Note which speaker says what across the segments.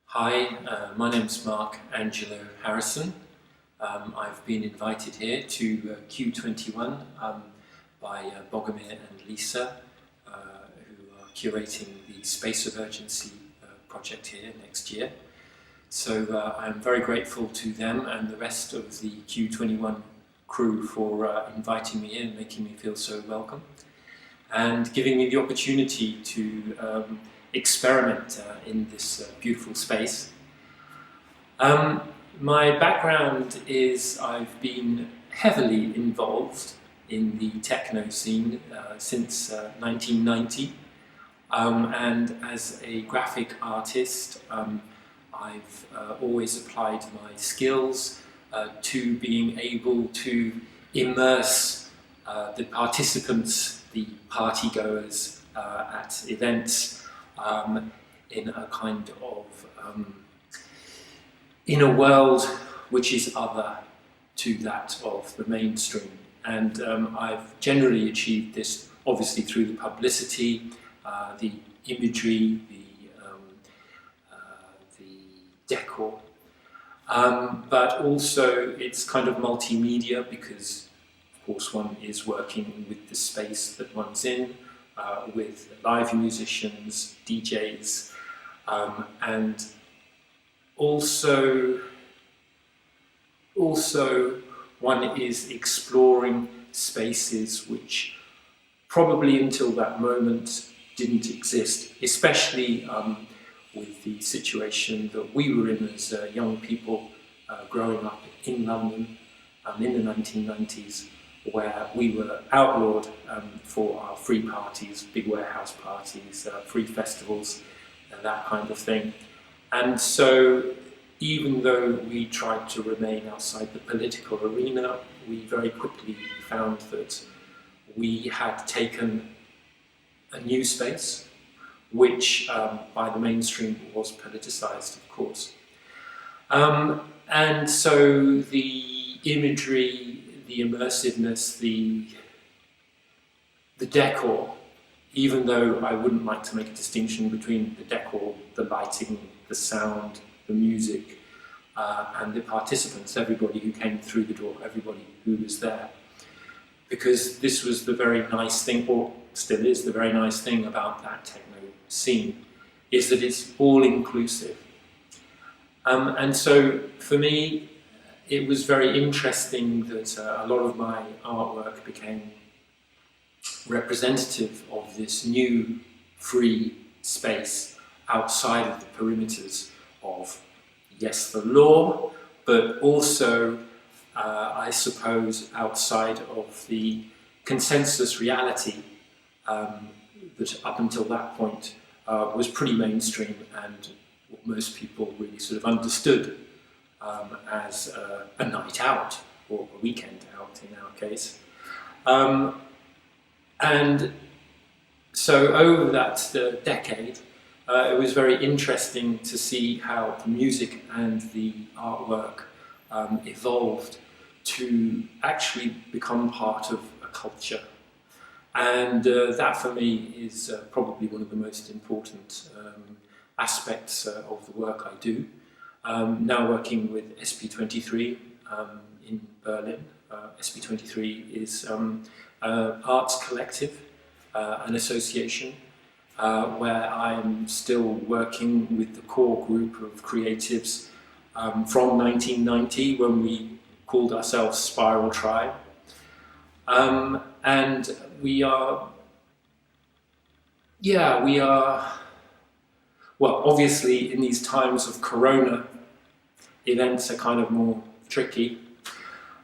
Speaker 1: Hi, my name's Mark Angelo Harrison. I've been invited here to Q21 by Bogomir and Lisa, who are curating the Space of Urgency project here next year. So I'm very grateful to them and the rest of the Q21 crew for inviting me in and making me feel so welcome and giving me the opportunity to experiment in this beautiful space. My background is I've been heavily involved in the techno scene since 1990, and as a graphic artist I've always applied my skills to being able to immerse the participants, the partygoers at events in a kind of in a world which is other to that of the mainstream, and I've generally achieved this obviously through the publicity, the imagery, the decor, but also it's kind of multimedia because of course one is working with the space that one's in, with live musicians, DJs, and also one is exploring spaces which probably until that moment didn't exist, especially with the situation that we were in as young people growing up in London in the 1990s, where we were outlawed for our free parties, big warehouse parties, free festivals, that kind of thing. And so even though we tried to remain outside the political arena, we very quickly found that we had taken a new space, which by the mainstream was politicized, of course. And so the imagery, the immersiveness, the decor, even though I wouldn't like to make a distinction between the decor, the lighting, the sound, the music, and the participants, everybody who came through the door, everybody who was there. Because this was the very nice thing, or still is the very nice thing about that techno scene, is that it's all inclusive. And so for me, it was very interesting that a lot of my artwork became representative of this new free space outside of the perimeters of, yes, the law, but also, I suppose, outside of the consensus reality that up until that point was pretty mainstream and what most people really sort of understood as a night out, or a weekend out in our case. And so over that decade, it was very interesting to see how the music and the artwork evolved to actually become part of a culture. And that for me is probably one of the most important aspects of the work I do. Now working with SP23 in Berlin. SP23 is arts collective, an association where I'm still working with the core group of creatives from 1990 when we called ourselves Spiral Tribe. And we are, well, obviously in these times of Corona, events are kind of more tricky,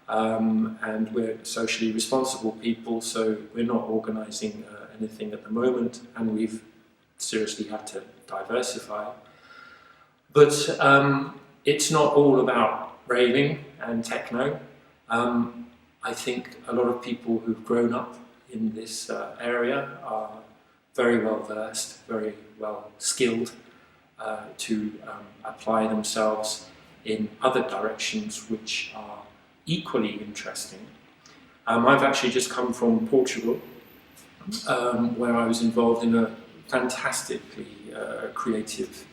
Speaker 1: and we're socially responsible people, so we're not organising anything at the moment, and we've seriously had to diversify. But it's not all about raving and techno. I think a lot of people who've grown up in this area are very well versed, very well skilled to apply themselves in other directions which are equally interesting. I've actually just come from Portugal, where I was involved in a fantastically creative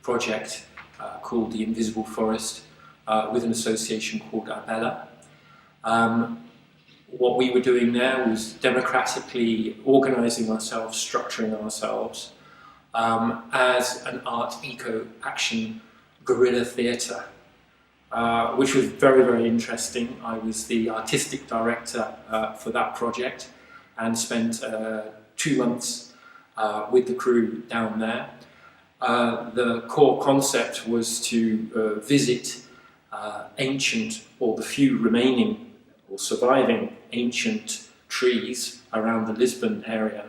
Speaker 1: project called the Invisible Forest with an association called Arbella. What we were doing there was democratically organising ourselves, structuring ourselves as an art eco-action guerrilla theatre, which was very, very interesting. I was the artistic director for that project and spent 2 months with the crew down there. The core concept was to visit ancient, or the few remaining or surviving ancient trees around the Lisbon area,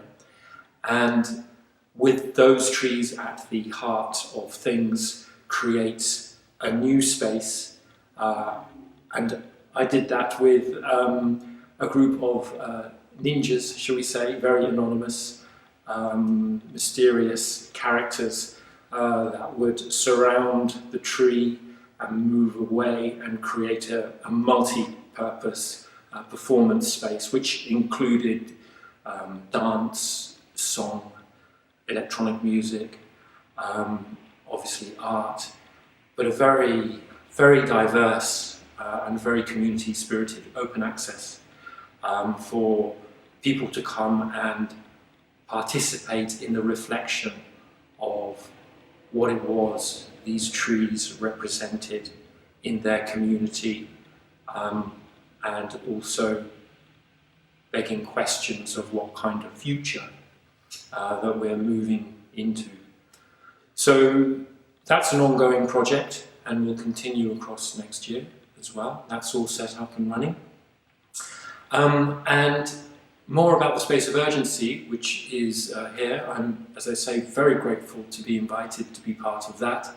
Speaker 1: and with those trees at the heart of things, create a new space. And I did that with a group of ninjas, shall we say, very anonymous, mysterious characters that would surround the tree and move away and create a multi-purpose performance space, which included dance, song, electronic music, obviously art, but a very, very diverse and very community-spirited open access for people to come and participate in the reflection of what it was these trees represented in their community, and also begging questions of what kind of future that we're moving into. So that's an ongoing project and will continue across next year as well. That's all set up and running. And more about the Space of Urgency, which is here. I'm, as I say, very grateful to be invited to be part of that.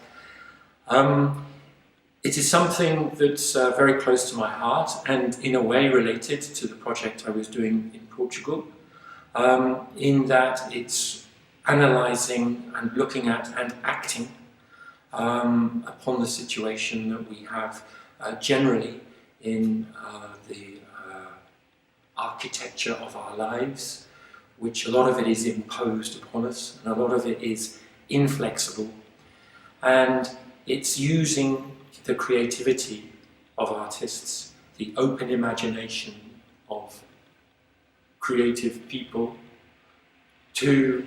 Speaker 1: It is something that's very close to my heart and in a way related to the project I was doing in Portugal, in that it's analysing and looking at and acting upon the situation that we have generally in the architecture of our lives, which a lot of it is imposed upon us and a lot of it is inflexible, and it's using the creativity of artists, the open imagination of creative people to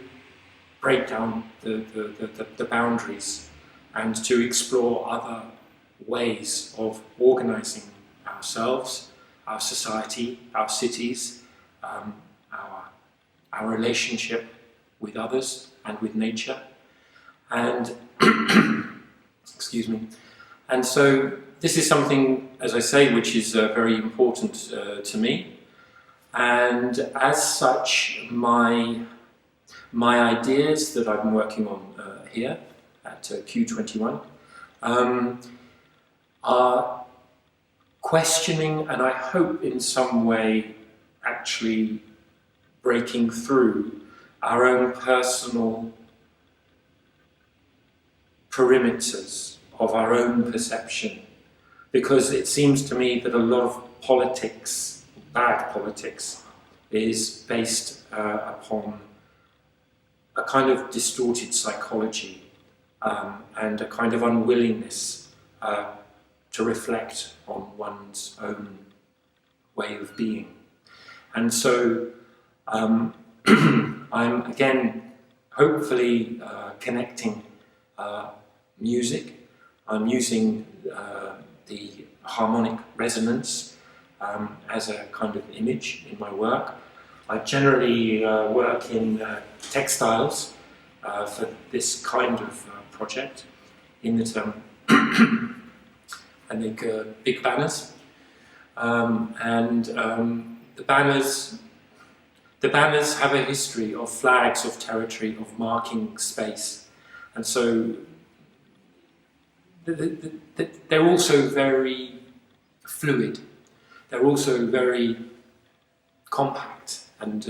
Speaker 1: break down the boundaries and to explore other ways of organising ourselves, our society, our cities, our relationship with others and with nature. And excuse me. And so this is something, as I say, which is very important to me. And as such, my ideas that I've been working on here at Q21 are questioning, and I hope in some way actually breaking through our own personal perimeters of our own perception, because it seems to me that a lot of politics, bad politics, is based upon a kind of distorted psychology and a kind of unwillingness to reflect on one's own way of being. And so I'm again hopefully connecting music. I'm using the harmonic resonance as a kind of image in my work. I generally work in textiles for this kind of project, in that I make big banners, and the banners have a history of flags, of territory, of marking space, and so they're also very fluid. They're also very compact and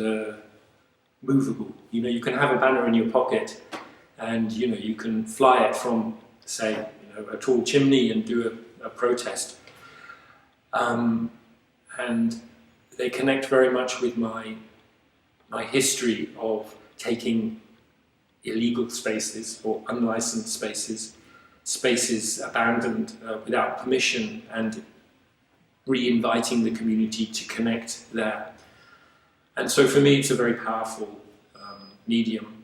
Speaker 1: movable. You know, you can have a banner in your pocket, and you know you can fly it from, say, a tall chimney and do a protest. And they connect very much with my history of taking illegal spaces or unlicensed spaces, spaces abandoned without permission and re-inviting the community to connect there. And so for me, it's a very powerful medium.